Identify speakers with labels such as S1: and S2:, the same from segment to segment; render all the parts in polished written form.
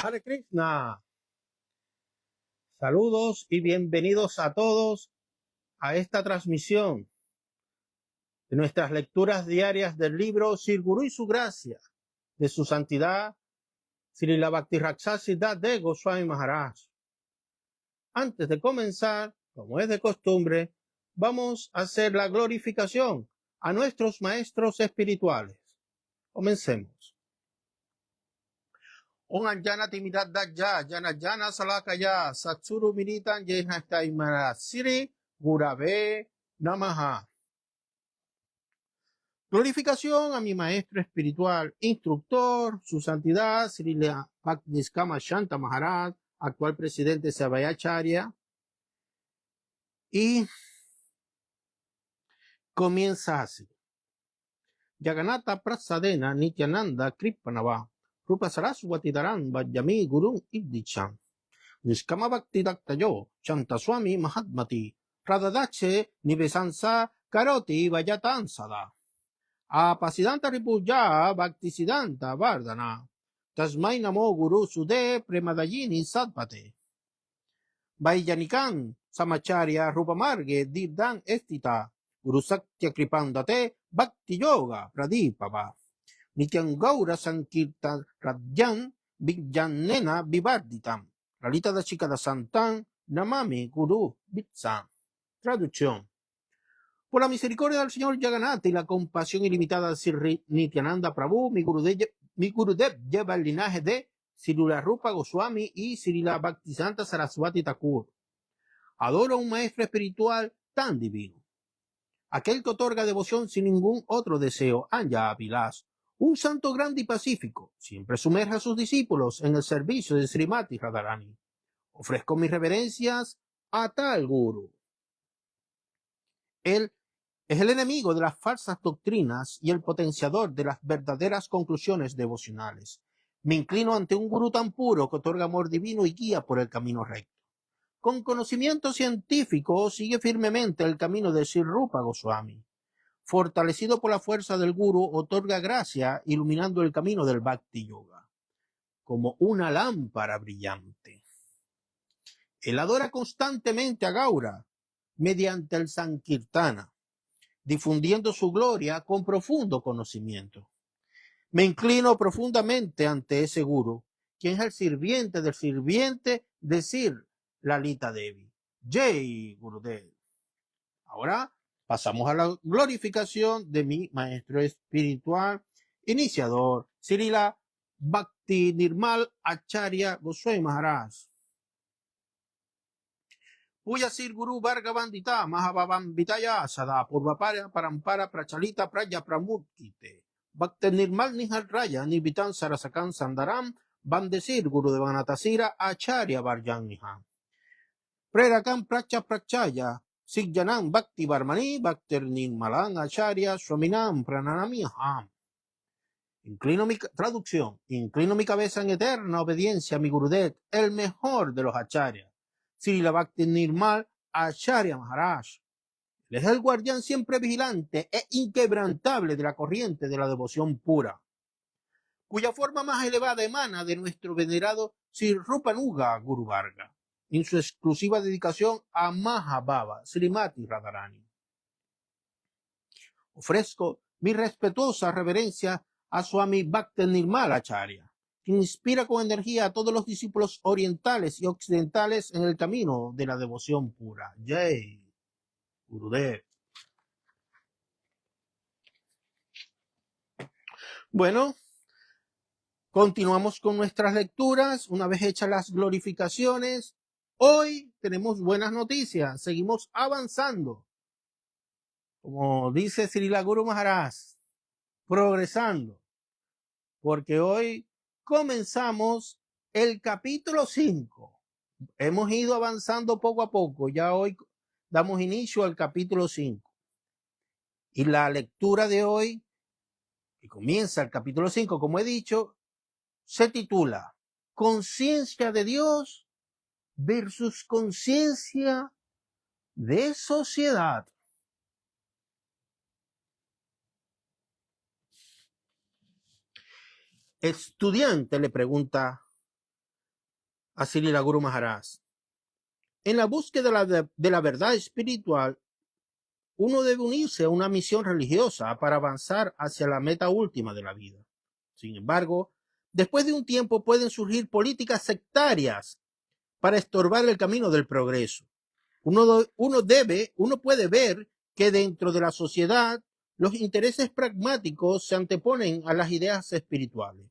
S1: Hare Krishna. Saludos y bienvenidos a todos a esta transmisión de nuestras lecturas diarias del libro Sri Guru y su gracia de su santidad Srila Bhakti-Rakshasa de Goswami Maharaj. Antes de comenzar, como es de costumbre, vamos a hacer la glorificación a nuestros maestros espirituales. Comencemos. Om Anjana Timidadaya, Jana Jana Salakaya, Satsuru Militan Yehastaimara Siri Gurave Namaha. Glorificación a mi maestro espiritual, instructor, su santidad, Srila Bhaktiniskama Shanta Maharaj, actual presidente de Savayacharya. Y comienza así. Jaganata Prasadena Nityananda Kripanava, Rupa Saraswati Dharan Vajjami Gurun Ibdicham. Niskama Bhakti Daktayo, Chantaswami Mahatmati, Radadache Nivesansa Karoti Vajatansada. Apasidanta Ripuja Bhaktisiddhanta Vardhana. Tasmai Namo Guru Sude Premadayini Sadpate. Vaijanikan Samacharya Rupamarge Divdan Estita. Guru Satya Kripandate Bhakti Yoga Pradipava. Nityan Gaura Sankirtan Radyan Vijjanena Vivarditam. Lalita da Chica da Santan Namami Guru Bitsan. Traducción. Por la misericordia del Señor Jagannath y la compasión ilimitada de Sri Nityananda Prabhu, mi Gurudev lleva el linaje de Srila Rupa Goswami y Srila Bhaktisanta Saraswati Thakur. Adoro a un maestro espiritual tan divino, aquel que otorga devoción sin ningún otro deseo, Anja Avilas, un santo grande y pacífico, siempre sumerge a sus discípulos en el servicio de Srimati Radharani. Ofrezco mis reverencias a tal Guru. Él es el enemigo de las falsas doctrinas y el potenciador de las verdaderas conclusiones devocionales. Me inclino ante un gurú tan puro que otorga amor divino y guía por el camino recto. Con conocimiento científico sigue firmemente el camino de Sri Rupa Goswami. Fortalecido por la fuerza del gurú, otorga gracia iluminando el camino del Bhakti Yoga, como una lámpara brillante. Él adora constantemente a Gaura mediante el Sankirtana, difundiendo su gloria con profundo conocimiento. Me inclino profundamente ante ese gurú, quien es el sirviente del sirviente de Sri Lalita Devi. Jai Gurudev. Ahora pasamos a la glorificación de mi maestro espiritual, iniciador, Srila Bhakti Nirmal Acharya Goswami Maharaj. Puya Sir Guru Varga Bandita Mahabhavam Vitaya Sada Purvapara Parampara Prachalita Praya Pramurkite Bhakti Nirmal Nihal Raya Nivitan Sarasakan Sandaram Bandesir Guru Devanatasira Acharya Varjan Niha Prerakam Pracha Prachaya Sigjanam Bhakti Varmani Bhaktir Nirmalan Acharya Swaminam Prananamiham. Traducción. Inclino mi cabeza en eterna obediencia a mi Gurudev, el mejor de los acharyas, Srila Bhakti Nirmal Acharya Maharaj. Él es el guardián siempre vigilante e inquebrantable de la corriente de la devoción pura, cuya forma más elevada emana de nuestro venerado Sri Rupanuga Guru Varga, en su exclusiva dedicación a Mahabhava Srimati Radharani. Ofrezco mi respetuosa reverencia a Swami Bhakti Nirmal Acharya, que inspira con energía a todos los discípulos orientales y occidentales en el camino de la devoción pura. Jai Gurudev. Bueno, continuamos con nuestras lecturas. Una vez hechas las glorificaciones, hoy tenemos buenas noticias. Seguimos avanzando. Como dice Srila Guru Maharaj, progresando. Porque hoy comenzamos el capítulo 5. Hemos ido avanzando poco a poco. Ya hoy damos inicio al capítulo 5. Y la lectura de hoy, que comienza el capítulo 5, como he dicho, se titula Conciencia de Dios versus conciencia de sociedad. Estudiante le pregunta a Srila Guru Maharaj. En la búsqueda de la verdad espiritual, uno debe unirse a una misión religiosa para avanzar hacia la meta última de la vida. Sin embargo, después de un tiempo pueden surgir políticas sectarias para estorbar el camino del progreso. Uno puede ver que dentro de la sociedad los intereses pragmáticos se anteponen a las ideas espirituales.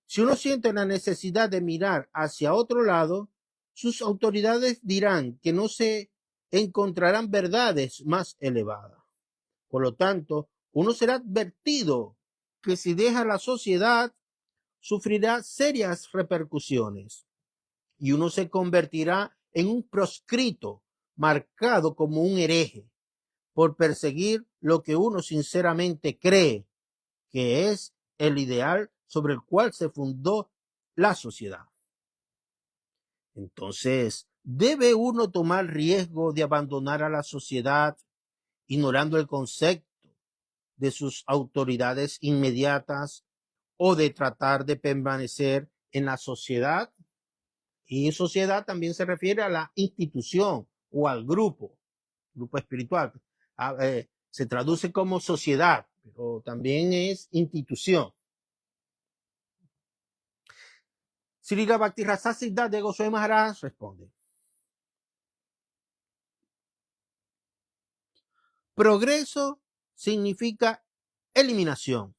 S1: Si uno siente la necesidad de mirar hacia otro lado, sus autoridades dirán que no se encontrarán verdades más elevadas. Por lo tanto, uno será advertido que si deja la sociedad, sufrirá serias repercusiones y uno se convertirá en un proscrito, marcado como un hereje, por perseguir lo que uno sinceramente cree que es el ideal sobre el cual se fundó la sociedad. Entonces, ¿debe uno tomar riesgo de abandonar a la sociedad ignorando el concepto de sus autoridades inmediatas o de tratar de permanecer en la sociedad? Y sociedad también se refiere a la institución o al grupo espiritual. Se traduce como sociedad, pero también es institución. Srila Bhakti-Rasa Siddhanta de Goswami Maharaj responde: progreso significa eliminación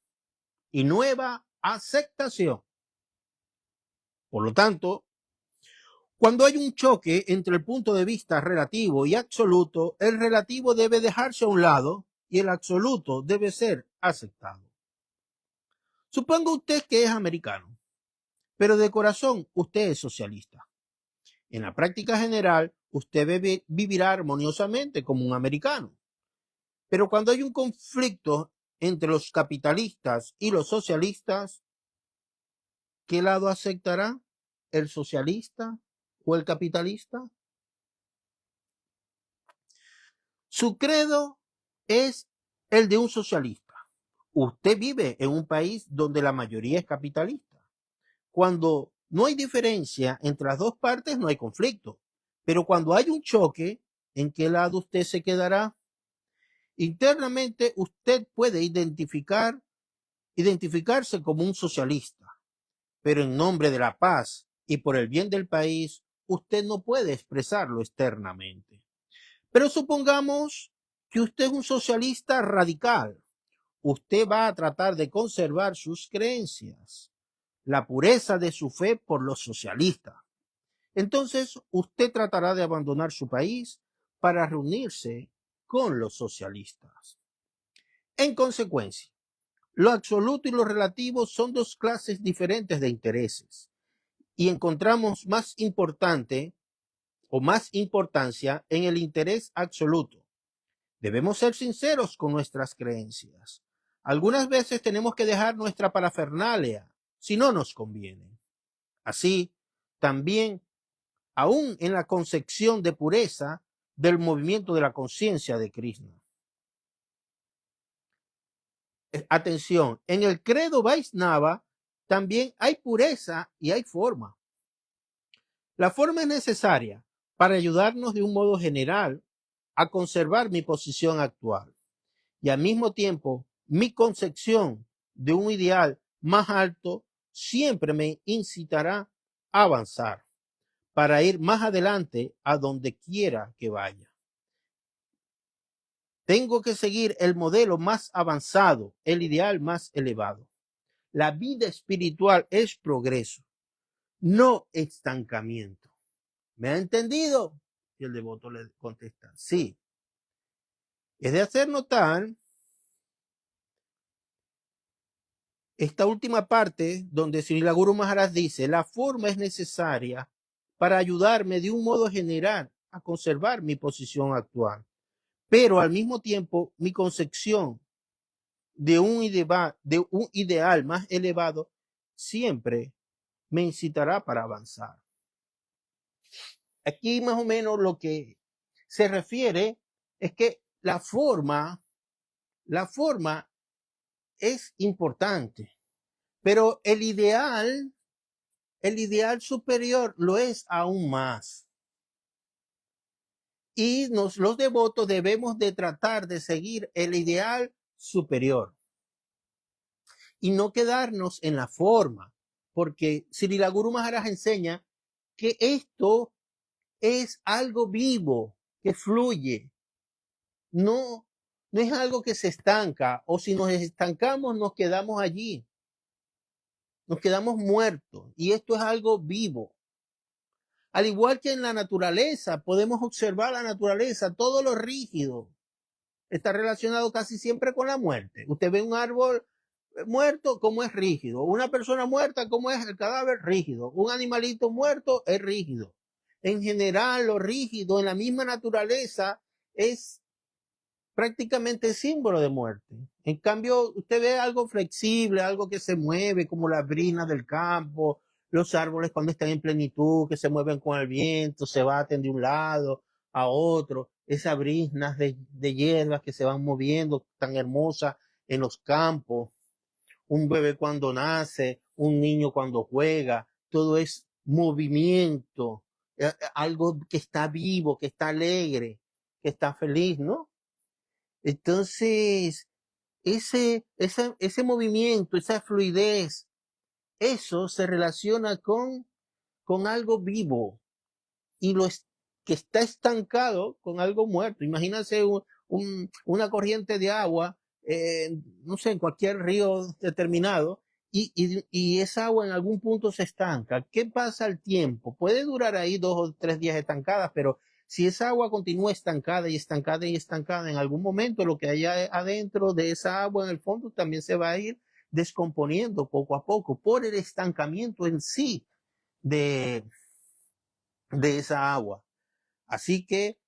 S1: y nueva aceptación. Por lo tanto, cuando hay un choque entre el punto de vista relativo y absoluto, el relativo debe dejarse a un lado y el absoluto debe ser aceptado. Suponga usted que es americano, pero de corazón usted es socialista. En la práctica general, usted vivirá armoniosamente como un americano. Pero cuando hay un conflicto entre los capitalistas y los socialistas, ¿qué lado aceptará? ¿El socialista o el capitalista? Su credo es el de un socialista. Usted vive en un país donde la mayoría es capitalista. Cuando no hay diferencia entre las dos partes, no hay conflicto. Pero cuando hay un choque, ¿en qué lado usted se quedará? Internamente, usted puede identificarse como un socialista, pero en nombre de la paz y por el bien del país, usted no puede expresarlo externamente. Pero supongamos que usted es un socialista radical. Usted va a tratar de conservar sus creencias, la pureza de su fe por los socialistas. Entonces, usted tratará de abandonar su país para reunirse con los socialistas. En consecuencia, lo absoluto y lo relativo son dos clases diferentes de intereses y encontramos más importancia en el interés absoluto. Debemos ser sinceros con nuestras creencias. Algunas veces tenemos que dejar nuestra parafernalia si no nos conviene. Así, también, aún en la concepción de pureza del movimiento de la conciencia de Krishna. Atención, en el credo Vaisnava también hay pureza y hay forma. La forma es necesaria para ayudarnos de un modo general a conservar mi posición actual y al mismo tiempo mi concepción de un ideal más alto siempre me incitará a avanzar para ir más adelante a donde quiera que vaya. Tengo que seguir el modelo más avanzado, el ideal más elevado. La vida espiritual es progreso, no estancamiento. ¿Me ha entendido? Y el devoto le contesta: sí. Es de hacer notar esta última parte donde Srila Guru Maharaj dice: la forma es necesaria para ayudarme de un modo general a conservar mi posición actual, pero al mismo tiempo mi concepción de un ideal más elevado siempre me incitará para avanzar. Aquí más o menos lo que se refiere es que la forma es importante, pero el ideal el ideal superior lo es aún más. Y los devotos debemos de tratar de seguir el ideal superior y no quedarnos en la forma, porque Srila Guru Maharaj enseña que esto es algo vivo, que fluye, no es algo que se estanca, o si nos estancamos nos quedamos allí, nos quedamos muertos, y esto es algo vivo. Al igual que en la naturaleza, podemos observar la naturaleza, todo lo rígido está relacionado casi siempre con la muerte. Usted ve un árbol muerto, como es rígido. Una persona muerta, como es el cadáver rígido. Un animalito muerto es rígido. En general, lo rígido en la misma naturaleza es prácticamente símbolo de muerte. En cambio, usted ve algo flexible, algo que se mueve, como las brinas del campo, los árboles cuando están en plenitud, que se mueven con el viento, se baten de un lado a otro, esas brisnas de hierbas que se van moviendo tan hermosas en los campos, un bebé cuando nace, un niño cuando juega, todo es movimiento, algo que está vivo, que está alegre, que está feliz, ¿no? Entonces, ese movimiento, esa fluidez, eso se relaciona con algo vivo y que está estancado con algo muerto. Imagínense una corriente de agua, no sé, en cualquier río determinado, y esa agua en algún punto se estanca. ¿Qué pasa al tiempo? Puede durar ahí 2 o 3 días estancadas, pero si esa agua continúa estancada y estancada y estancada, en algún momento lo que hay adentro de esa agua en el fondo también se va a ir descomponiendo poco a poco por el estancamiento en sí de esa agua. Así que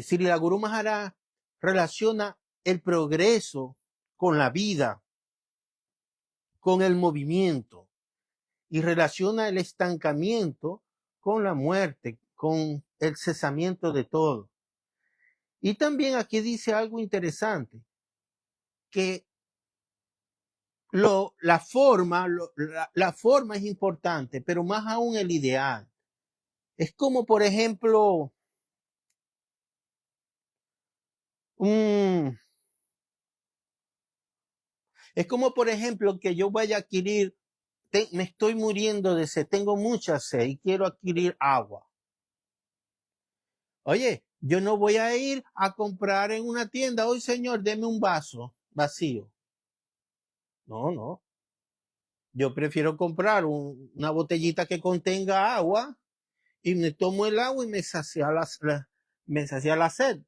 S1: Srila Guru Maharaj relaciona el progreso con la vida, con el movimiento, y relaciona el estancamiento con la muerte, con el cesamiento de todo. Y también aquí dice algo interesante, que la forma es importante, pero más aún el ideal. Es como, por ejemplo, que yo vaya a adquirir, me estoy muriendo de sed, tengo mucha sed y quiero adquirir agua. Oye, yo no voy a ir a comprar en una tienda, hoy señor, deme un vaso vacío. No. Yo prefiero comprar una botellita que contenga agua y me tomo el agua y me sacia la sed.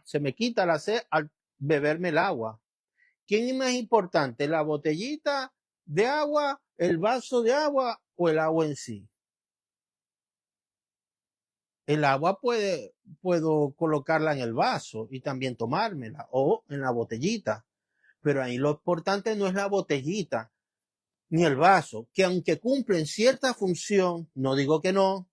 S1: Se me quita la sed al beberme el agua. ¿Quién es más importante, la botellita de agua, el vaso de agua o el agua en sí? El agua puedo colocarla en el vaso y también tomármela o en la botellita. Pero ahí lo importante no es la botellita ni el vaso, que aunque cumplen cierta función, no digo que no,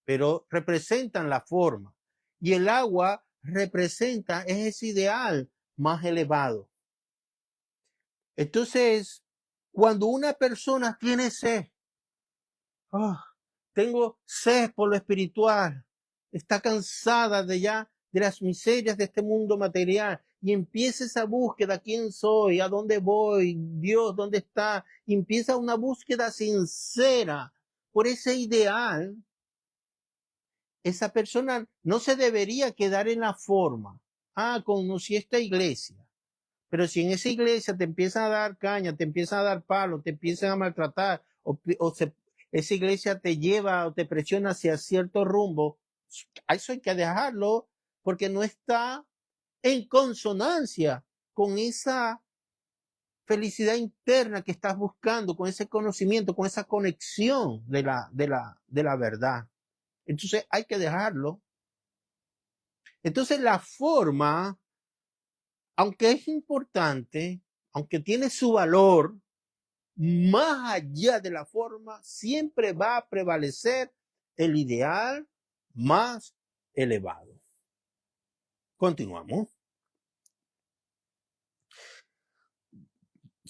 S1: pero representan la forma. Y el agua representa ese ideal más elevado. Entonces, cuando una persona tiene sed, tengo sed por lo espiritual, está cansada de las miserias de este mundo material, y empieza esa búsqueda, ¿quién soy? ¿A dónde voy? Dios, ¿dónde está? Y empieza una búsqueda sincera por ese ideal. Esa persona no se debería quedar en la forma. Conocí esta iglesia. Pero si en esa iglesia te empiezan a dar caña, te empiezan a dar palos, te empiezan a maltratar, esa iglesia te lleva o te presiona hacia cierto rumbo, eso hay que dejarlo porque no está en consonancia con esa felicidad interna que estás buscando, con ese conocimiento, con esa conexión de la verdad. Entonces hay que dejarlo. Entonces la forma, aunque es importante, aunque tiene su valor, más allá de la forma, siempre va a prevalecer el ideal más elevado. Continuamos.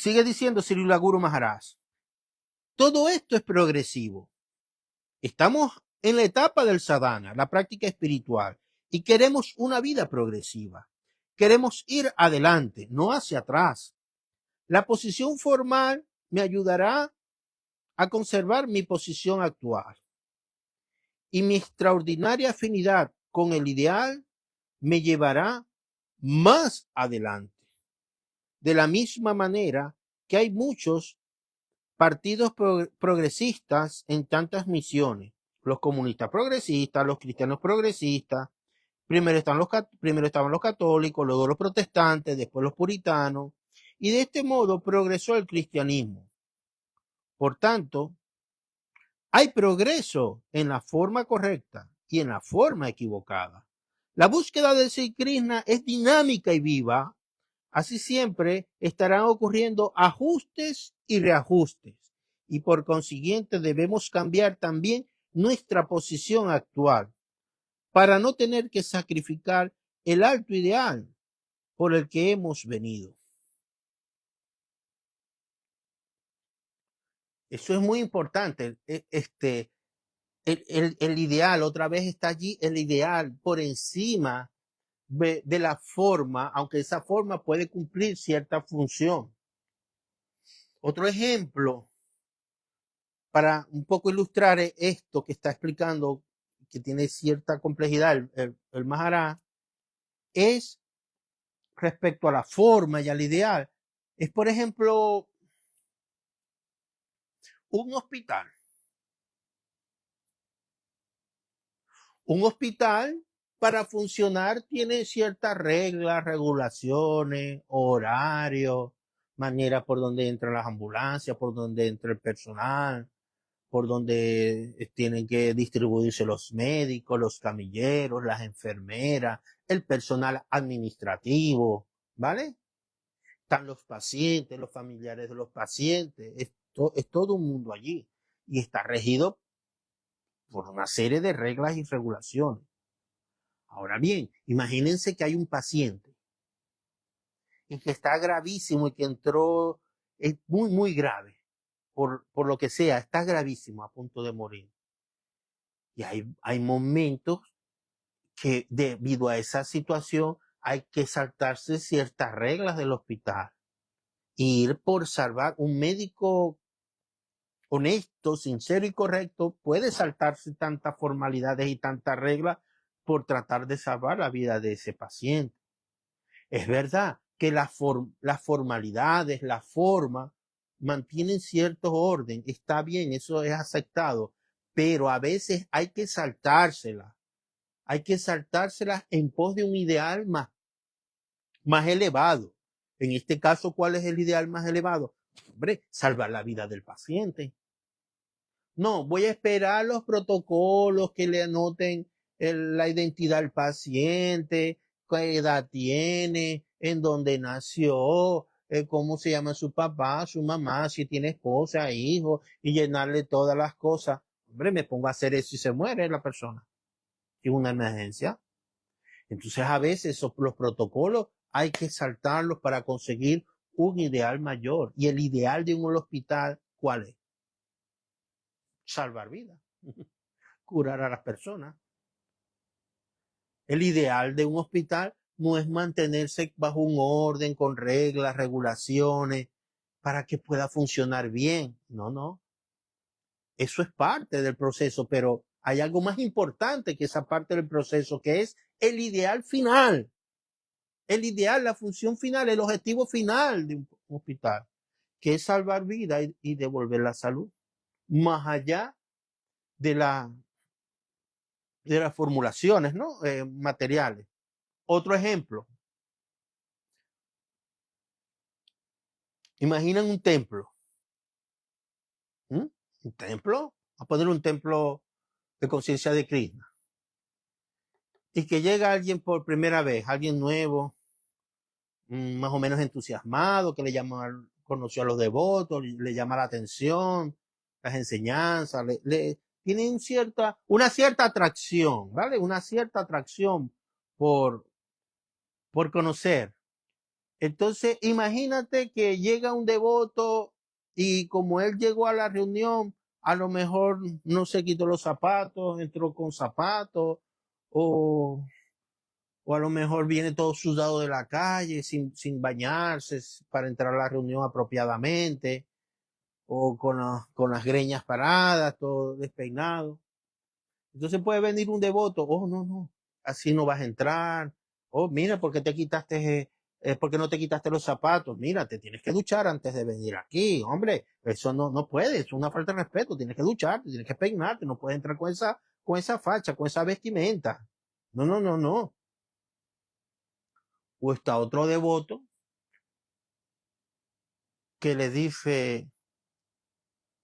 S1: Sigue diciendo Srila Guru Maharaj. Todo esto es progresivo. Estamos en la etapa del sadhana, la práctica espiritual, y queremos una vida progresiva. Queremos ir adelante, no hacia atrás. La posición formal me ayudará a conservar mi posición actual. Y mi extraordinaria afinidad con el ideal me llevará más adelante. De la misma manera que hay muchos partidos progresistas en tantas misiones. Los comunistas progresistas, los cristianos progresistas. Primero estaban los católicos, luego los protestantes, después los puritanos. Y de este modo progresó el cristianismo. Por tanto, hay progreso en la forma correcta y en la forma equivocada. La búsqueda del Sri Krishna es dinámica y viva. Así siempre estarán ocurriendo ajustes y reajustes. Y por consiguiente debemos cambiar también nuestra posición actual para no tener que sacrificar el alto ideal por el que hemos venido. Eso es muy importante. El ideal, otra vez está allí el ideal por encima de la forma, aunque esa forma puede cumplir cierta función. Otro ejemplo, para un poco ilustrar esto que está explicando, que tiene cierta complejidad el Maharaj, es respecto a la forma y al ideal. Es, por ejemplo, un hospital. Un hospital, para funcionar, tiene ciertas reglas, regulaciones, horarios, maneras por donde entran las ambulancias, por donde entra el personal, por donde tienen que distribuirse los médicos, los camilleros, las enfermeras, el personal administrativo, ¿vale? Están los pacientes, los familiares de los pacientes, es todo un mundo allí y está regido por una serie de reglas y regulaciones. Ahora bien, imagínense que hay un paciente y que está gravísimo y que entró, es muy, muy grave, por lo que sea, está gravísimo, a punto de morir. Y hay momentos que debido a esa situación hay que saltarse ciertas reglas del hospital. Y ir por salvar un médico honesto, sincero y correcto puede saltarse tantas formalidades y tantas reglas por tratar de salvar la vida de ese paciente. Es verdad que las formalidades, la forma, mantienen cierto orden, está bien, eso es aceptado, pero a veces hay que saltárselas en pos de un ideal más elevado. En este caso, ¿cuál es el ideal más elevado? Hombre, salvar la vida del paciente. No, voy a esperar los protocolos que le anoten la identidad del paciente, qué edad tiene, en dónde nació, cómo se llama su papá, su mamá, si tiene esposa, hijo, y llenarle todas las cosas. Hombre, me pongo a hacer eso y se muere la persona. Es una emergencia. Entonces, a veces los protocolos hay que saltarlos para conseguir un ideal mayor. Y el ideal de un hospital, ¿cuál es? Salvar vidas, curar a las personas. El ideal de un hospital no es mantenerse bajo un orden con reglas, regulaciones, para que pueda funcionar bien. No, no. Eso es parte del proceso, pero hay algo más importante que esa parte del proceso, que es el ideal final. El ideal, la función final, el objetivo final de un hospital, que es salvar vidas y devolver la salud. Más allá de las formulaciones, ¿no? Materiales. Otro ejemplo. Imaginan un templo. ¿Mm? Un templo. A poner un templo de conciencia de Krishna. Y que llega alguien por primera vez, alguien nuevo, más o menos entusiasmado, que conoció a los devotos, le llama la atención, las enseñanzas, tiene una cierta atracción, ¿vale? Una cierta atracción por conocer Entonces, imagínate que llega un devoto y como él llegó a la reunión, a lo mejor no se quitó los zapatos, entró con zapatos, o, o a lo mejor viene todo sudado de la calle sin bañarse para entrar a la reunión apropiadamente, o con las greñas paradas, todo despeinado. Entonces puede venir un devoto, oh, no, no, así no vas a entrar. Oh, mira, ¿por qué por qué no te quitaste los zapatos? Mira, te tienes que duchar antes de venir aquí, hombre. Eso no puede, es una falta de respeto. Tienes que ducharte, tienes que peinarte, no puedes entrar con esa facha, con esa vestimenta. No, no, no, no. O está otro devoto que le dice,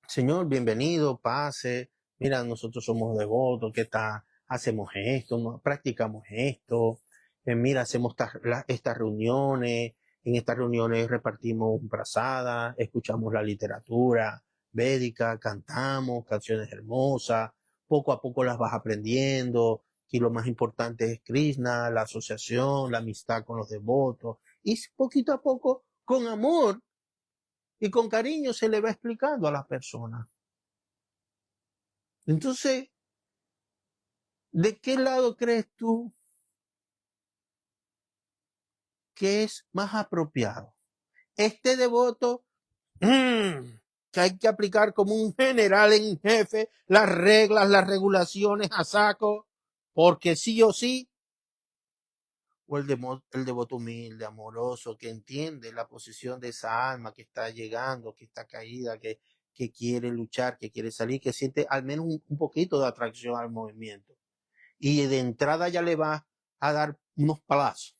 S1: Señor, bienvenido, pase. Mira, nosotros somos devotos, ¿qué tal? Hacemos esto, practicamos esto. Mira, hacemos estas reuniones. En estas reuniones repartimos prasadas, escuchamos la literatura védica, cantamos canciones hermosas. Poco a poco las vas aprendiendo. Y lo más importante es Krishna, la asociación, la amistad con los devotos. Y poquito a poco, con amor y con cariño, se le va explicando a las personas. Entonces, ¿de qué lado crees tú que es más apropiado? Este devoto, que hay que aplicar como un general en jefe las reglas, las regulaciones a saco, porque sí o sí, o el devoto humilde, amoroso, que entiende la posición de esa alma que está llegando, que está caída, que quiere luchar, que quiere salir, que siente al menos un poquito de atracción al movimiento. Y de entrada ya le va a dar unos palazos.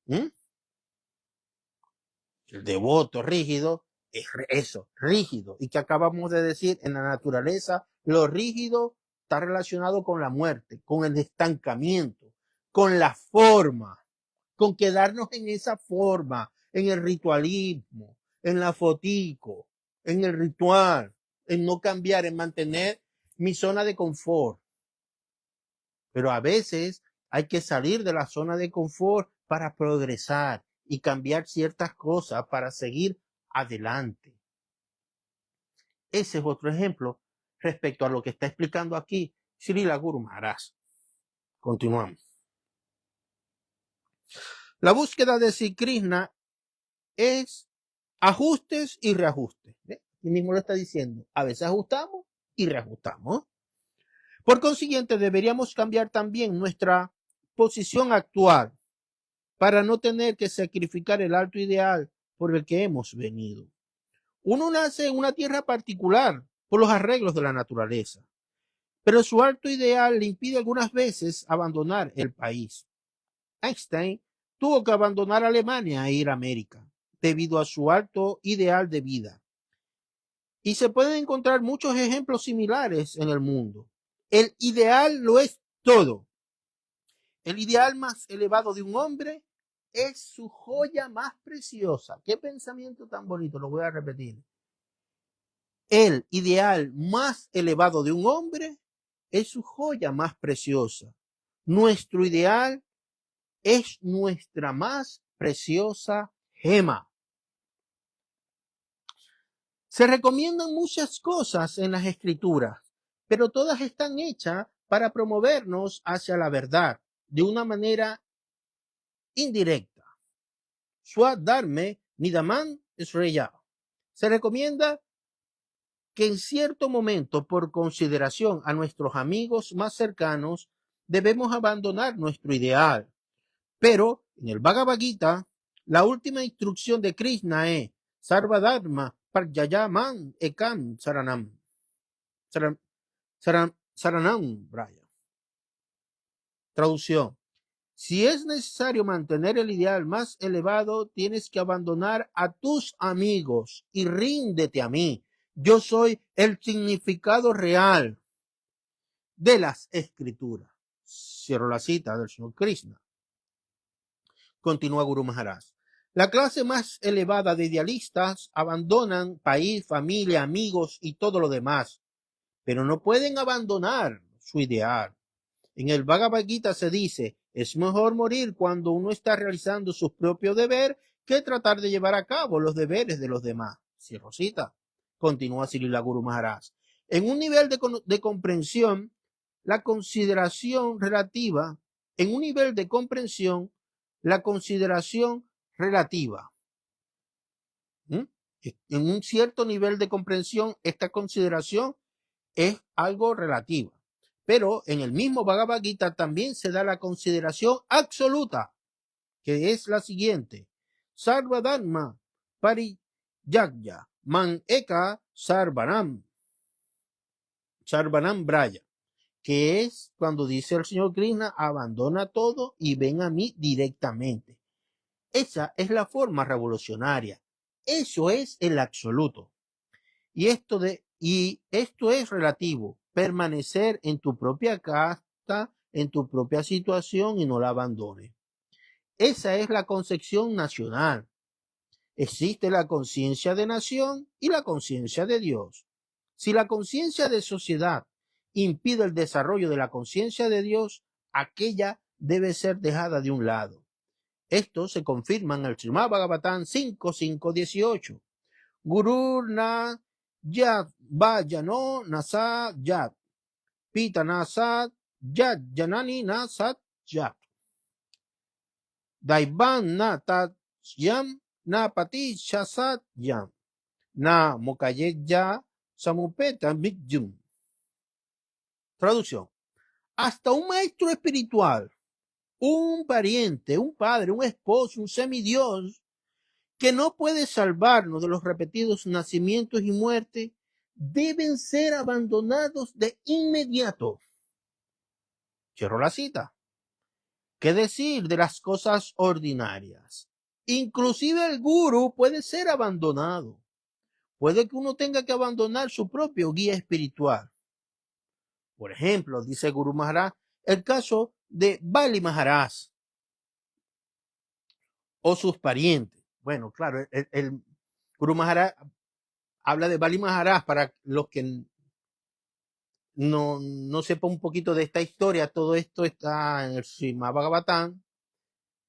S1: El devoto rígido es eso, rígido. Y que acabamos de decir, en la naturaleza, lo rígido está relacionado con la muerte, con el estancamiento, con la forma, con quedarnos en esa forma, en el ritualismo, en la fotico, en el ritual, en no cambiar, en mantener mi zona de confort. Pero a veces hay que salir de la zona de confort para progresar y cambiar ciertas cosas para seguir adelante. Ese es otro ejemplo respecto a lo que está explicando aquí Srila Guru Maharaj. Continuamos. La búsqueda de Sri Krishna es ajustes y reajustes. ¿Ve? Aquí mismo lo está diciendo. A veces ajustamos y reajustamos. Por consiguiente, deberíamos cambiar también nuestra posición actual para no tener que sacrificar el alto ideal por el que hemos venido. Uno nace en una tierra particular por los arreglos de la naturaleza, pero su alto ideal le impide algunas veces abandonar el país. Einstein tuvo que abandonar Alemania e ir a América debido a su alto ideal de vida. Y se pueden encontrar muchos ejemplos similares en el mundo. El ideal lo es todo. El ideal más elevado de un hombre es su joya más preciosa. Qué pensamiento tan bonito, lo voy a repetir. El ideal más elevado de un hombre es su joya más preciosa. Nuestro ideal es nuestra más preciosa gema. Se recomiendan muchas cosas en las escrituras, pero todas están hechas para promovernos hacia la verdad de una manera indirecta. Swadharme Nidaman Sreya. Se recomienda que en cierto momento, por consideración a nuestros amigos más cercanos, debemos abandonar nuestro ideal. Pero en el Bhagavad Gita, la última instrucción de Krishna es Sarvadharma Paryayaman Ekam Saranam. Saranam, Braya. Traducción. Si es necesario mantener el ideal más elevado, tienes que abandonar a tus amigos y ríndete a mí. Yo soy el significado real de las escrituras. Cierro la cita del señor Krishna. Continúa Guru Maharaj. La clase más elevada de idealistas abandonan país, familia, amigos y todo lo demás, pero no pueden abandonar su ideal. En el Bhagavad Gita se dice, Es mejor morir cuando uno está realizando sus propios deberes que tratar de llevar a cabo los deberes de los demás. Sí, Rosita, continúa Srila Guru Maharaj. En un nivel de comprensión, la consideración relativa, en un nivel de comprensión, la consideración relativa. En un cierto nivel de comprensión, esta consideración es algo relativa. Pero en el mismo Bhagavad Gita también se da la consideración absoluta, que es la siguiente. Sarva Dharma Parijagya Man Eka Sarvanam Braya, que es cuando dice el Señor Krishna, abandona todo y ven a mí directamente. Esa es la forma revolucionaria. Eso es el absoluto. Y esto es relativo. Permanecer en tu propia casta, en tu propia situación y no la abandones. Esa es la concepción nacional. Existe la conciencia de nación y la conciencia de Dios. Si la conciencia de sociedad impide el desarrollo de la conciencia de Dios, aquella debe ser dejada de un lado. Esto se confirma en el Srimad Bhagavatam 5.5.18. Guru na yat vayano nasa yat. Pita nasat yat janani nasat yat. Daivan na tat yam na pati shasat yam. Na mokayet samupeta mityum. Traducción. Hasta un maestro espiritual, un pariente, un padre, un esposo, un semidios, que no puede salvarnos de los repetidos nacimientos y muertes, deben ser abandonados de inmediato. Cierro la cita. ¿Qué decir de las cosas ordinarias? Inclusive el gurú puede ser abandonado. Puede que uno tenga que abandonar su propio guía espiritual. Por ejemplo, dice Guru Maharaj, el caso de Bali Maharaj o sus parientes. Bueno, claro, el Guru Maharaj habla de Bali Maharaj para los que no sepan un poquito de esta historia. Todo esto está en el Srimad Bhagavatam,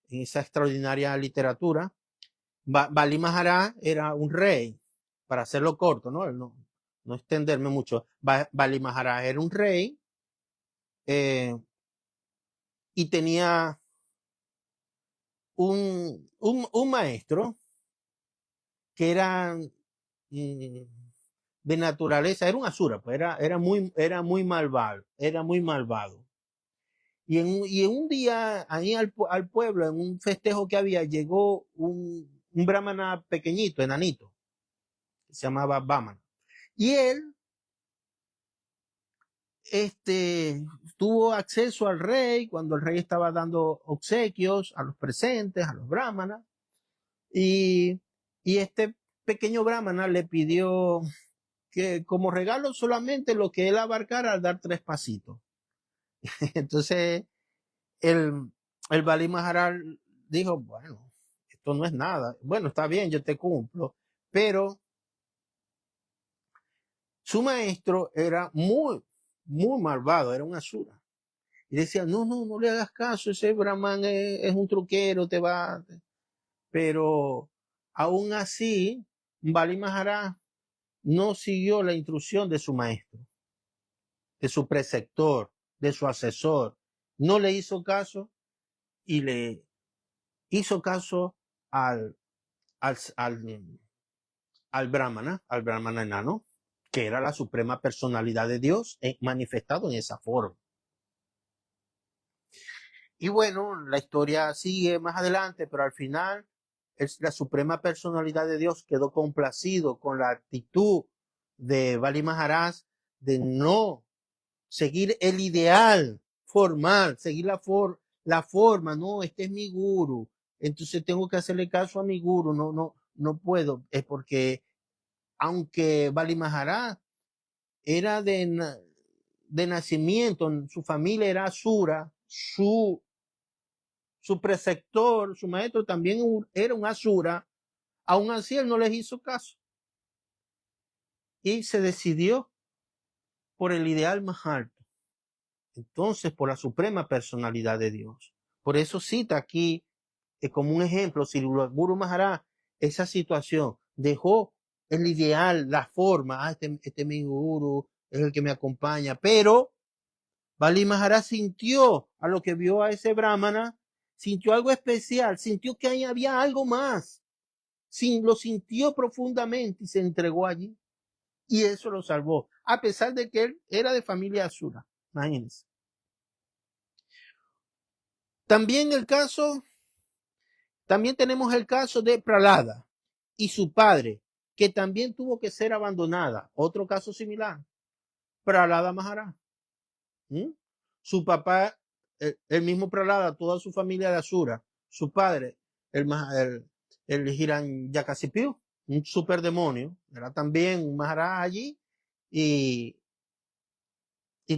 S1: en esa extraordinaria literatura. Bali Maharaj era un rey, para hacerlo corto, no extenderme mucho. Bali Maharaj era un rey y tenía un maestro que era de naturaleza, era un asura, pues era muy malvado. Y en un día, ahí al pueblo, en un festejo que había, llegó un brahmana pequeñito, enanito, que se llamaba Vamana. Y él tuvo acceso al rey cuando el rey estaba dando obsequios a los presentes, a los brahmanas. Y este pequeño brahmana le pidió que como regalo solamente lo que él abarcara al dar 3 pasitos. Entonces el Bali Maharaj dijo, bueno, esto no es nada. Bueno, está bien, yo te cumplo. Pero su maestro era muy malvado, era un asura. Y decía, no le hagas caso, ese brahman es un truquero, te va. Pero aún así, Bali Maharaj no siguió la instrucción de su maestro, de su preceptor, de su asesor. No le hizo caso y le hizo caso al brahmana enano, que era la suprema personalidad de Dios manifestado en esa forma. Y bueno, la historia sigue más adelante, pero al final la suprema personalidad de Dios quedó complacido con la actitud de Bali Maharaj de no seguir el ideal formal, seguir la forma, no, este es mi guru, entonces tengo que hacerle caso a mi guru, no puedo, es porque aunque Bali Maharaj era de nacimiento, su familia era asura, su preceptor, su maestro también era un asura, aún así él no les hizo caso y se decidió por el ideal más alto. Entonces, por la suprema personalidad de Dios, Por eso cita aquí como un ejemplo, Sri Guru Maharaj, esa situación, dejó el ideal, la forma, este es mi guru, es el que me acompaña, pero Bali Maharaj sintió a lo que vio a ese brahmana, sintió algo especial, sintió que ahí había algo más, lo sintió profundamente y se entregó allí. Y eso lo salvó, a pesar de que él era de familia asura. Imagínense. También tenemos el caso de Pralada y su padre, que también tuvo que ser abandonada. Otro caso similar. Pralada Maharaj. Su papá, el mismo Pralada, toda su familia de Asura. Su padre, el Hiranyakasipu, un superdemonio, era también un Maharaj allí y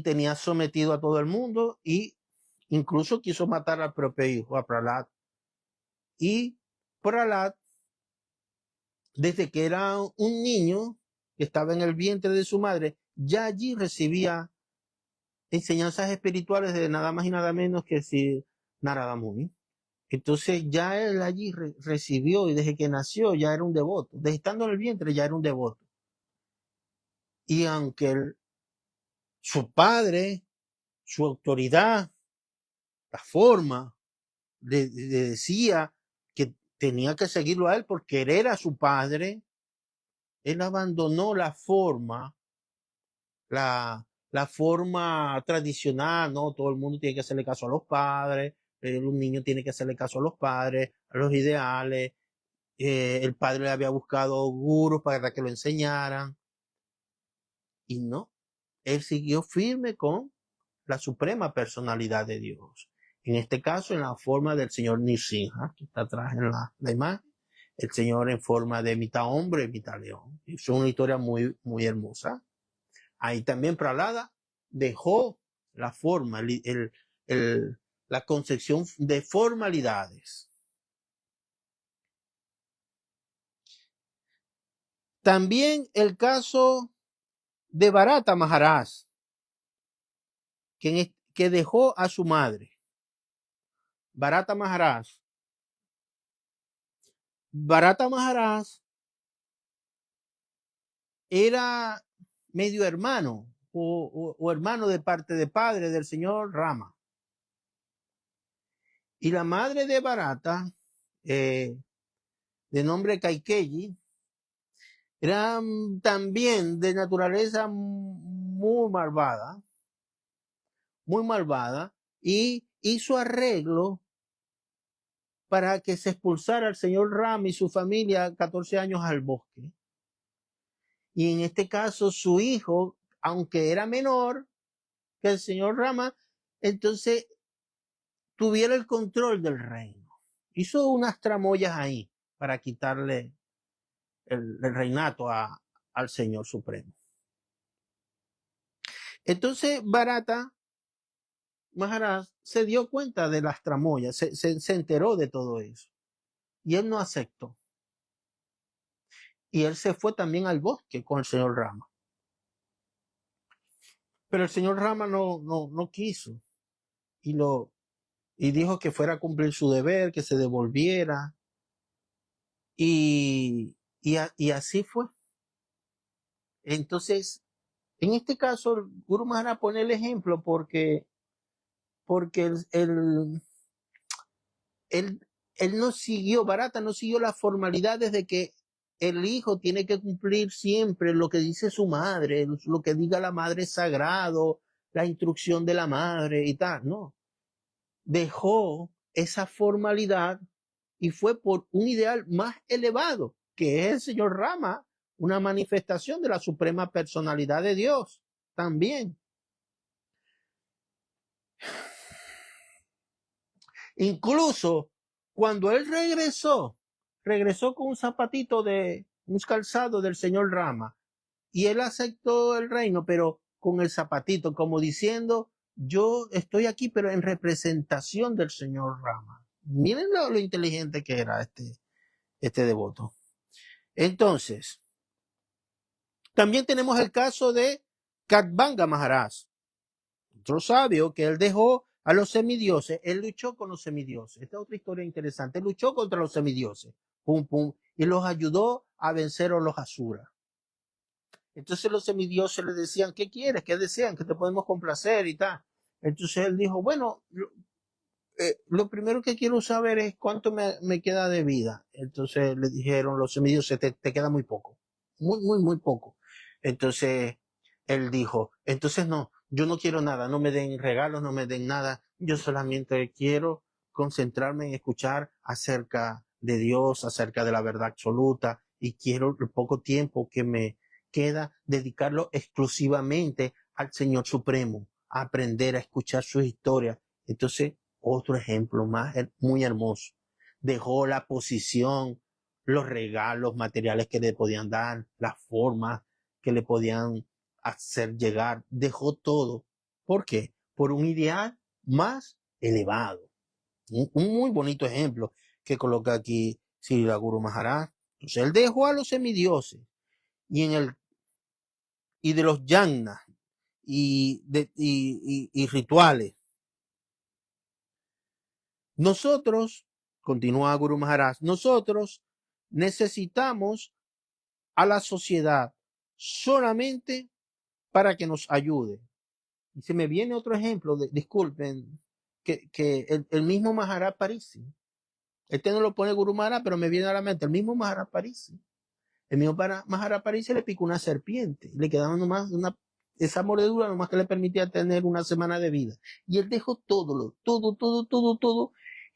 S1: tenía sometido a todo el mundo y incluso quiso matar al propio hijo, a Prahlad. Y Prahlad, desde que era un niño que estaba en el vientre de su madre, ya allí recibía enseñanzas espirituales de nada más y nada menos que si Narada Muni. Entonces ya él allí recibió y desde que nació ya era un devoto. Desde estando en el vientre ya era un devoto. Y aunque su padre, su autoridad, la forma, le decía que tenía que seguirlo a él porque él era su padre, él abandonó la forma tradicional, ¿no? Todo el mundo tiene que hacerle caso a los padres, un niño tiene que hacerle caso a los padres, a los ideales. El padre le había buscado gurús para que lo enseñaran. Y no, él siguió firme con la suprema personalidad de Dios. En este caso, en la forma del señor Nrsimha, que está atrás en la imagen, el señor en forma de mitad hombre, mitad león. Es una historia muy, muy hermosa. Ahí también Prahlada dejó la forma, la concepción de formalidades. También el caso de Bharata Maharaj, que dejó a su madre. Bharata Maharaj era medio hermano o hermano de parte de padre del señor Rama. Y la madre de Bharata, de nombre Kaikeyi, era también de naturaleza muy malvada, y hizo arreglo para que se expulsara al señor Rama y su familia 14 años al bosque. Y en este caso su hijo, aunque era menor que el señor Rama, entonces tuviera el control del reino. Hizo unas tramoyas ahí para quitarle el reinato al Señor Supremo. Entonces Bharata Maharaj se dio cuenta de las tramoyas, se enteró de todo eso. Y él no aceptó. Y él se fue también al bosque con el señor Rama. Pero el señor Rama no quiso. Y dijo que fuera a cumplir su deber, que se devolviera. Y así fue. Entonces, en este caso, Guru Maharaj pone el ejemplo porque él no siguió, Bharata no siguió las formalidades de que el hijo tiene que cumplir siempre lo que dice su madre, lo que diga la madre es sagrado, la instrucción de la madre y tal. No. Dejó esa formalidad y fue por un ideal más elevado, que es el señor Rama, una manifestación de la suprema personalidad de Dios también. Incluso cuando él regresó con un zapatito un calzado del señor Rama, y él aceptó el reino, pero con el zapatito, como diciendo, yo estoy aquí, pero en representación del señor Rama. Miren lo inteligente que era este devoto. Entonces, también tenemos el caso de Kadvanga Maharaj, otro sabio que él dejó a los semidioses, él luchó con los semidioses. Esta es otra historia interesante. Él luchó contra los semidioses, pum, pum, y los ayudó a vencer a los asuras. Entonces los semidioses le decían, ¿qué quieres? ¿Qué desean? ¿Qué te podemos complacer? Y tal. Entonces él dijo, bueno, lo primero que quiero saber es cuánto me queda de vida. Entonces le dijeron los semidioses, te queda muy poco. Muy poco. Entonces él dijo, entonces no, yo no quiero nada, no me den regalos, no me den nada. Yo solamente quiero concentrarme en escuchar acerca de Dios, acerca de la verdad absoluta, y quiero el poco tiempo que me queda dedicarlo exclusivamente al Señor Supremo, a aprender a escuchar sus historias. Entonces, otro ejemplo más muy hermoso. Dejó la posición, los regalos materiales que le podían dar, las formas que le podían hacer llegar. Dejó todo. ¿Por qué? Por un ideal más elevado. Un muy bonito ejemplo que coloca aquí Srila Guru Maharaj. Entonces él dejó a los semidioses y de los yannas y rituales. Nosotros, continúa Guru Maharaj, nosotros necesitamos a la sociedad solamente para que nos ayude. Y se me viene otro ejemplo, disculpen, que el mismo Maharaj Parisi. Este no lo pone Guru Maharaj, pero me viene a la mente el mismo Maharaj Parisi. El mismo Maharaj Parisi le picó una serpiente y le quedaba nomás esa mordedura nomás que le permitía tener una semana de vida. Y él dejó todo,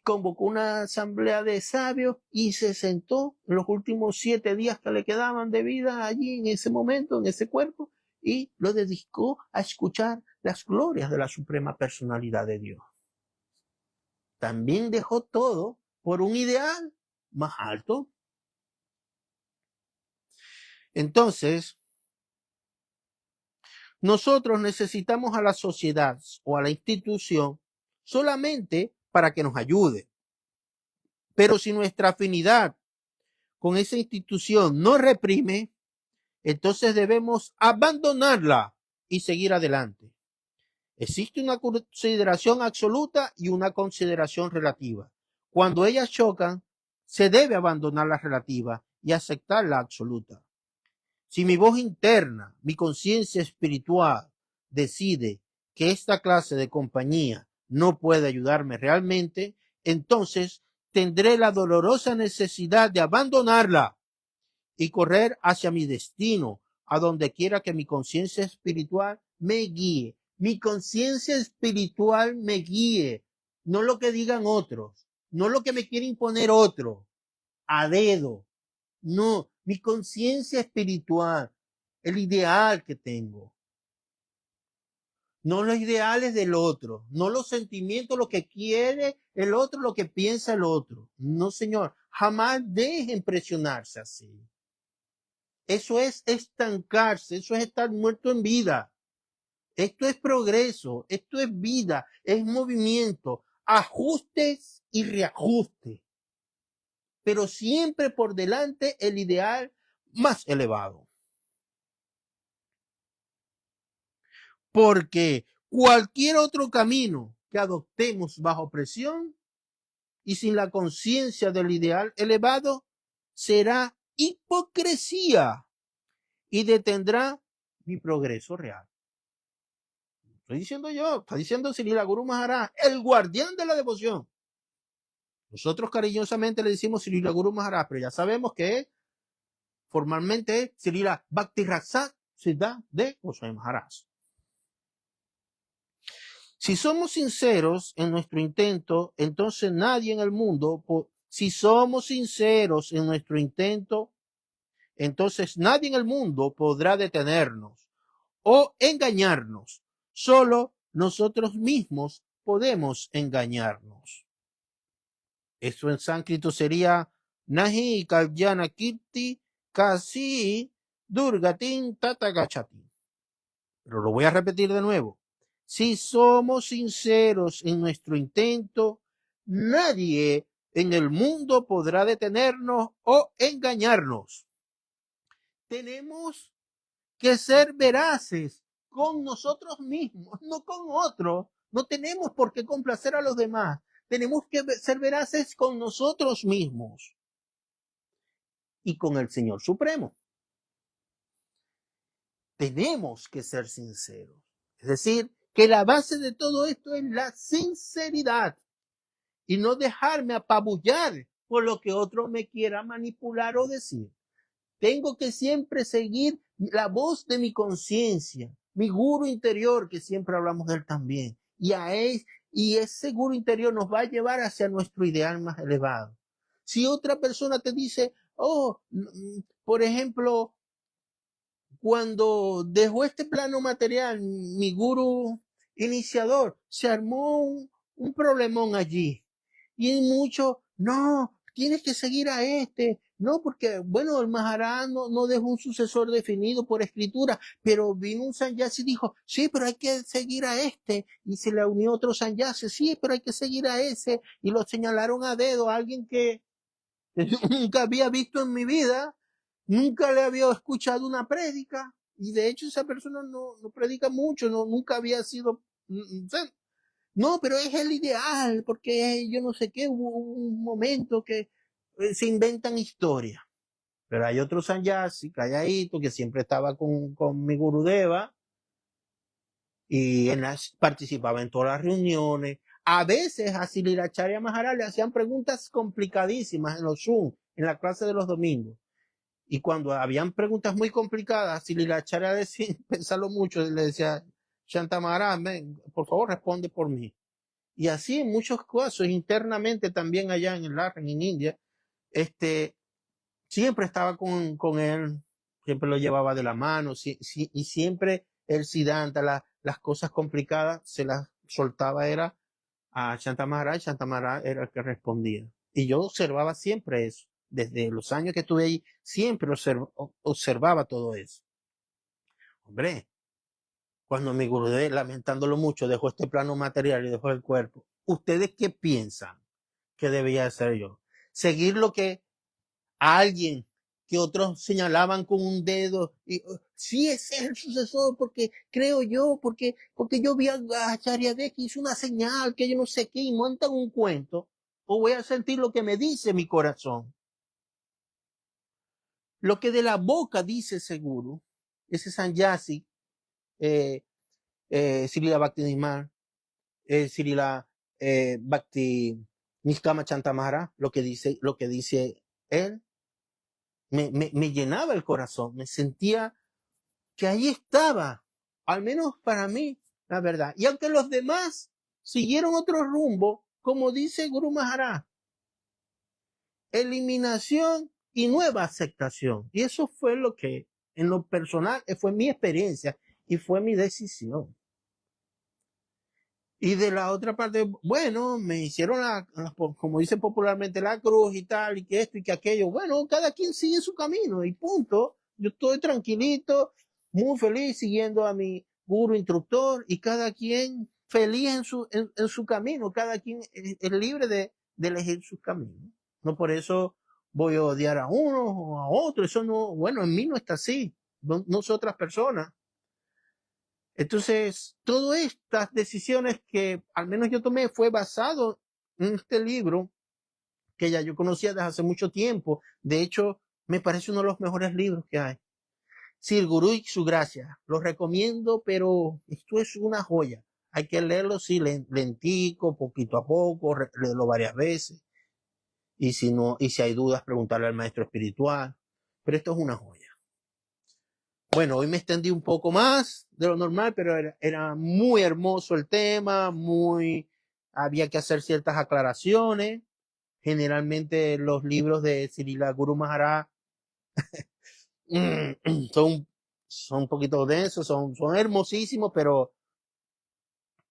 S1: convocó una asamblea de sabios y se sentó en los últimos 7 días que le quedaban de vida allí en ese momento, en ese cuerpo, y lo dedicó a escuchar las glorias de la suprema personalidad de Dios. También dejó todo por un ideal más alto. Entonces, nosotros necesitamos a la sociedad o a la institución solamente para que nos ayude. Pero si nuestra afinidad con esa institución no reprime, entonces debemos abandonarla y seguir adelante. Existe una consideración absoluta y una consideración relativa. Cuando ellas chocan, se debe abandonar la relativa y aceptar la absoluta. Si mi voz interna, mi conciencia espiritual, decide que esta clase de compañía no puede ayudarme realmente, entonces tendré la dolorosa necesidad de abandonarla y correr hacia mi destino, a donde quiera que mi conciencia espiritual me guíe. Mi conciencia espiritual me guíe, no lo que digan otros, no lo que me quiere imponer otro, a dedo. No, mi conciencia espiritual, el ideal que tengo. No los ideales del otro, no los sentimientos, lo que quiere el otro, lo que piensa el otro. No, señor, jamás dejen presionarse así. Eso es estancarse, eso es estar muerto en vida. Esto es progreso, esto es vida, es movimiento, ajustes y reajustes. Pero siempre por delante el ideal más elevado. Porque cualquier otro camino que adoptemos bajo presión y sin la conciencia del ideal elevado será hipocresía y detendrá mi progreso real. Estoy diciendo yo, está diciendo Srila Guru Maharaj, el guardián de la devoción. Nosotros cariñosamente le decimos Srila Guru Maharaj, pero ya sabemos que formalmente es Srila Bhakti-Raksha Siddha de Goswami Maharaj. Si somos sinceros en nuestro intento, entonces nadie en el mundo, si somos sinceros en nuestro intento, entonces nadie en el mundo podrá detenernos o engañarnos. Solo nosotros mismos podemos engañarnos. Esto en sánscrito sería Nahi Kalyana Kirti Kasi Durgatin Tatagachati. Pero lo voy a repetir de nuevo. Si somos sinceros en nuestro intento, nadie en el mundo podrá detenernos o engañarnos. Tenemos que ser veraces con nosotros mismos, no con otros. No tenemos por qué complacer a los demás. Tenemos que ser veraces con nosotros mismos y con el Señor Supremo. Tenemos que ser sinceros. Es decir, que la base de todo esto es la sinceridad y no dejarme apabullar por lo que otro me quiera manipular o decir. Tengo que siempre seguir la voz de mi conciencia, mi gurú interior, que siempre hablamos de él también. Y ese gurú interior nos va a llevar hacia nuestro ideal más elevado. Si otra persona te dice, por ejemplo, cuando dejó este plano material, mi gurú iniciador, se armó un problemón allí. Y muchos, no, tienes que seguir a este. No, porque, bueno, el Maharaj no dejó un sucesor definido por escritura, pero vino un sanyasi y dijo, sí, pero hay que seguir a este. Y se le unió otro sanyasi, sí, pero hay que seguir a ese. Y lo señalaron a dedo a alguien que nunca había visto en mi vida, nunca le había escuchado una prédica. Y de hecho esa persona no predica mucho, nunca había sido... No, pero es el ideal, porque yo no sé qué, hubo un momento que se inventan historias. Pero hay otro sanyasi, calladito, que siempre estaba con mi Gurudeva y participaba en todas las reuniones. A veces a Srilacharya Maharaj le hacían preguntas complicadísimas en los Zoom, en la clase de los domingos. Y cuando habían preguntas muy complicadas, Srilacharya decía, pensarlo mucho, le decía, Shanta Maharaj, por favor responde por mí. Y así en muchos casos, internamente también allá en el Larren, en India, siempre estaba con él, siempre lo llevaba de la mano, y siempre el Siddhanta, las cosas complicadas, se las soltaba era a Shanta Maharaj era el que respondía. Y yo observaba siempre eso. Desde los años que estuve ahí, siempre observaba todo eso. Hombre, cuando mi Gurudev, lamentándolo mucho, dejó este plano material y dejó el cuerpo, ¿ustedes qué piensan que debía hacer yo? ¿Seguir lo que a alguien que otros señalaban con un dedo? Y, sí, ese es el sucesor, porque creo yo, porque yo vi a Charyadev que hizo una señal, que yo no sé qué, y montan un cuento, o voy a sentir lo que me dice mi corazón. Lo que de la boca dice seguro, ese sanyasi, Srila Bhakti-Nimar, Srila Bhakti Niskama Chantamara, lo que dice él, me llenaba el corazón, me sentía que ahí estaba, al menos para mí, la verdad. Y aunque los demás siguieron otro rumbo, como dice Guru Maharaj, eliminación y nueva aceptación. Y eso fue lo que, en lo personal, fue mi experiencia y fue mi decisión. Y de la otra parte, bueno, me hicieron como dicen popularmente, la cruz y tal, y que esto y que aquello. Bueno, cada quien sigue su camino y punto. Yo estoy tranquilito, muy feliz siguiendo a mi guru instructor y cada quien feliz en su camino. Cada quien es libre de elegir sus caminos. No por eso voy a odiar a uno o a otro. Eso no, bueno, en mí no está así. No son otras personas. Entonces, todas estas decisiones que al menos yo tomé fue basado en este libro que ya yo conocía desde hace mucho tiempo. De hecho, me parece uno de los mejores libros que hay. Sí, el Gurú y su gracia. Lo recomiendo, pero esto es una joya. Hay que leerlo, sí, lentico, poquito a poco, leerlo varias veces. Y si hay dudas, preguntarle al maestro espiritual. Pero esto es una joya. Bueno, hoy me extendí un poco más de lo normal, pero era muy hermoso el tema, había que hacer ciertas aclaraciones. Generalmente los libros de Srila Guru Maharaj son un poquito densos, son hermosísimos, pero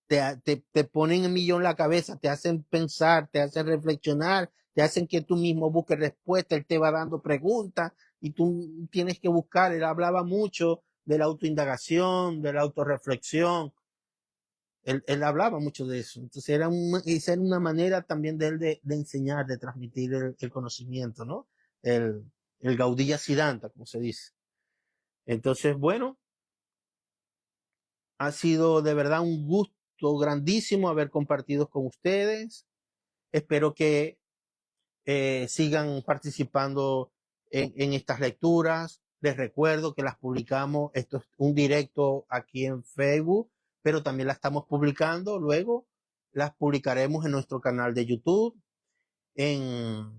S1: te ponen en millón la cabeza, te hacen pensar, te hacen reflexionar, te hacen que tú mismo busques respuesta, él te va dando preguntas y tú tienes que buscar. Él hablaba mucho de la autoindagación, de la autorreflexión. Él hablaba mucho de eso. Entonces esa era una manera también de él de enseñar, de transmitir el conocimiento, ¿no? El Gaudiya Siddhanta, como se dice. Entonces, bueno, ha sido de verdad un gusto gusto grandísimo haber compartido con ustedes. Espero que sigan participando en estas lecturas. Les recuerdo que las publicamos, esto es un directo aquí en Facebook, pero también las estamos publicando, luego las publicaremos en nuestro canal de YouTube, en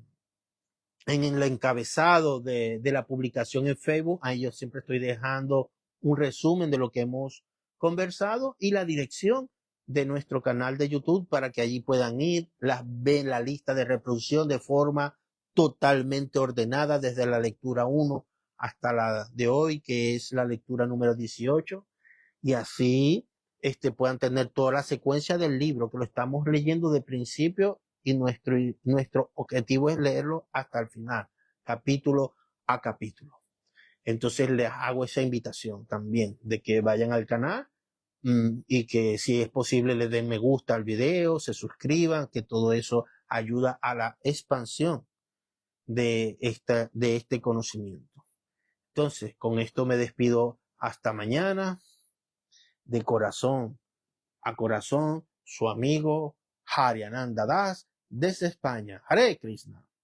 S1: el encabezado de la publicación en Facebook. Ahí yo siempre estoy dejando un resumen de lo que hemos conversado y la dirección de nuestro canal de YouTube para que allí puedan ir, ven la lista de reproducción de forma totalmente ordenada desde la lectura 1 hasta la de hoy, que es la lectura número 18, y así puedan tener toda la secuencia del libro, que lo estamos leyendo de principio y nuestro objetivo es leerlo hasta el final, capítulo a capítulo. Entonces les hago esa invitación también de que vayan al canal y que si es posible le den me gusta al video, se suscriban, que todo eso ayuda a la expansión de este conocimiento. Entonces, con esto me despido hasta mañana. De corazón a corazón, su amigo Hari Ananda Das desde España. Hare Krishna.